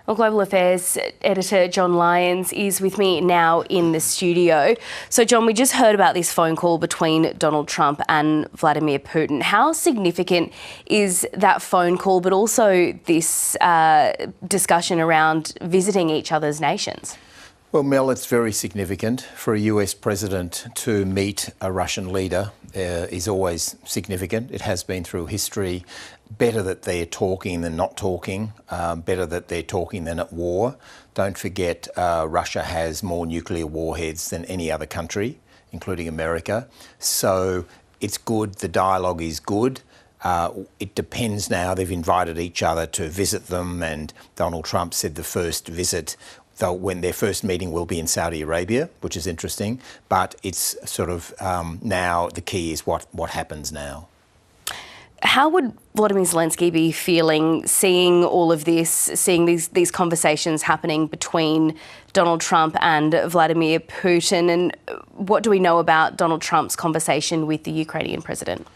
Well, Global Affairs editor John Lyons is with me now in the studio. So, John, we just heard about this phone call between Donald Trump and Vladimir Putin. How significant is that phone call, but also this discussion around visiting each other's nations? Well, Mel, it's very significant. For a US president to meet a Russian leader is always significant. It has been through history. Better that they're talking than not talking. Better that they're talking than at war. Don't forget, Russia has more nuclear warheads than any other country, including America. So it's good. The dialogue is good. It depends now. They've invited each other to visit them, and Donald Trump said the first visit, though, when their first meeting will be in Saudi Arabia, which is interesting. But it's sort of now the key is what happens now. How would Volodymyr Zelenskyy be feeling seeing all of this, seeing these conversations happening between Donald Trump and Vladimir Putin? And what do we know about Donald Trump's conversation with the Ukrainian president?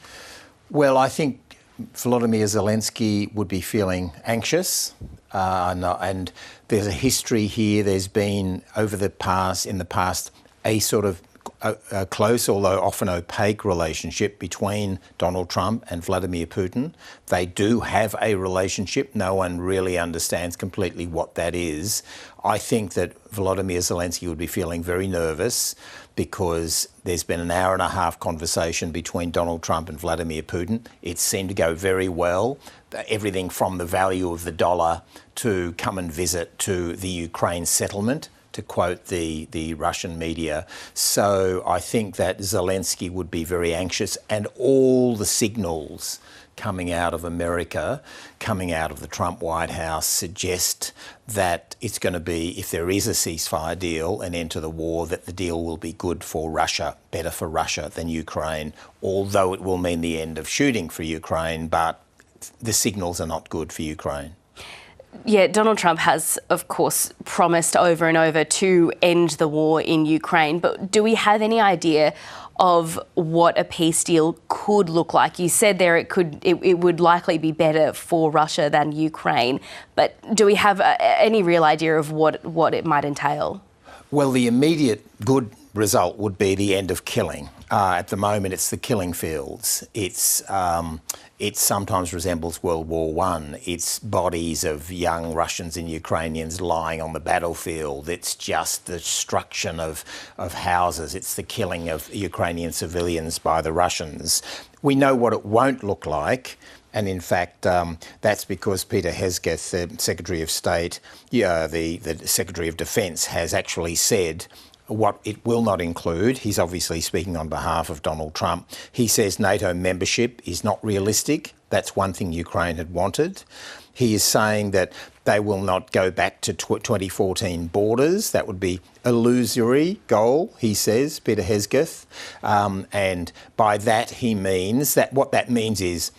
Well, I think Volodymyr Zelenskyy would be feeling anxious. And there's a history here. There's been in the past, a sort of a close, although often opaque, relationship between Donald Trump and Vladimir Putin. They do have a relationship. No one really understands completely what that is. I think that Volodymyr Zelenskyy would be feeling very nervous because there's been an hour-and-a-half conversation between Donald Trump and Vladimir Putin. It seemed to go very well. Everything from the value of the dollar to come and visit to the Ukraine settlement, to quote the Russian media. So I think that Zelenskyy would be very anxious, and all the signals coming out of America, coming out of the Trump White House, suggest that it's going to be, if there is a ceasefire deal, an end to the war, that the deal will be good for Russia, better for Russia than Ukraine, although it will mean the end of shooting for Ukraine, but the signals are not good for Ukraine. Yeah, Donald Trump has, of course, promised over and over to end the war in Ukraine. But do we have any idea of what a peace deal could look like? You said there it would likely be better for Russia than Ukraine. But do we have any real idea of what it might entail? Well, the immediate good result would be the end of killing. At the moment, it's the killing fields. It sometimes resembles World War I. It's bodies of young Russians and Ukrainians lying on the battlefield. It's just the destruction of houses. It's the killing of Ukrainian civilians by the Russians. We know what it won't look like. And in fact, that's because Peter Hesketh, the Secretary of State, the Secretary of Defence, has actually said what it will not include. He's obviously speaking on behalf of Donald Trump. He says NATO membership is not realistic. That's one thing Ukraine had wanted. He is saying that they will not go back to 2014 borders. That would be illusory goal, he says, Peter Hesketh. And by that he means that what that means is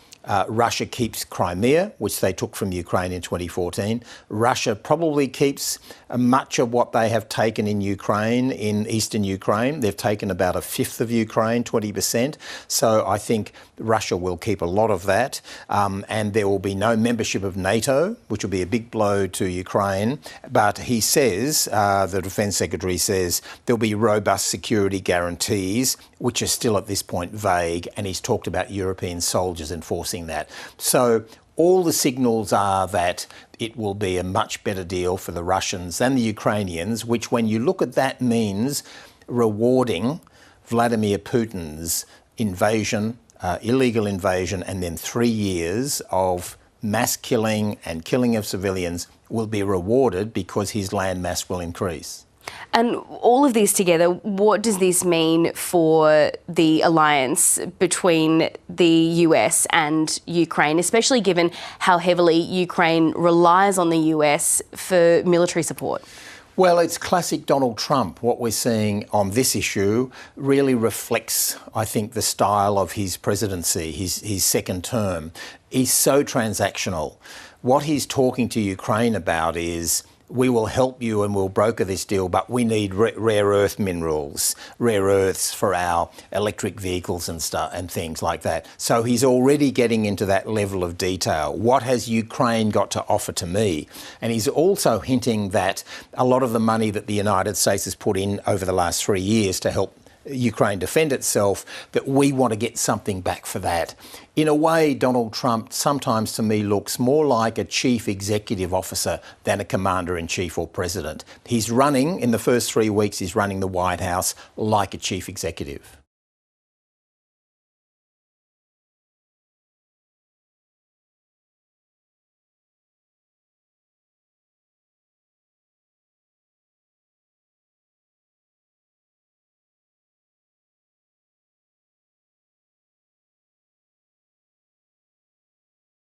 Russia keeps Crimea, which they took from Ukraine in 2014. Russia probably keeps much of what they have taken in Ukraine, in eastern Ukraine. They've taken about a fifth of Ukraine, 20%. So I think Russia will keep a lot of that. And there will be no membership of NATO, which will be a big blow to Ukraine. But he says, the Defence Secretary says, there'll be robust security guarantees, which are still at this point vague. And he's talked about European soldiers enforcing that. So all the signals are that it will be a much better deal for the Russians than the Ukrainians, which, when you look at that, means rewarding Vladimir Putin's invasion, illegal invasion, and then 3 years of mass killing and killing of civilians will be rewarded because his land mass will increase. And all of this together, what does this mean for the alliance between the US and Ukraine, especially given how heavily Ukraine relies on the US for military support? Well, it's classic Donald Trump. What we're seeing on this issue really reflects, I think, the style of his presidency, his second term. He's so transactional. What he's talking to Ukraine about is we will help you and we'll broker this deal, but we need rare earth minerals, rare earths for our electric vehicles and stuff and things like that. So he's already getting into that level of detail. What has Ukraine got to offer to me? And he's also hinting that a lot of the money that the United States has put in over the last 3 years to help Ukraine defend itself, that we want to get something back for that. In a way, Donald Trump sometimes to me looks more like a chief executive officer than a commander-in-chief or president. He's running, in the first 3 weeks, he's running the White House like a chief executive.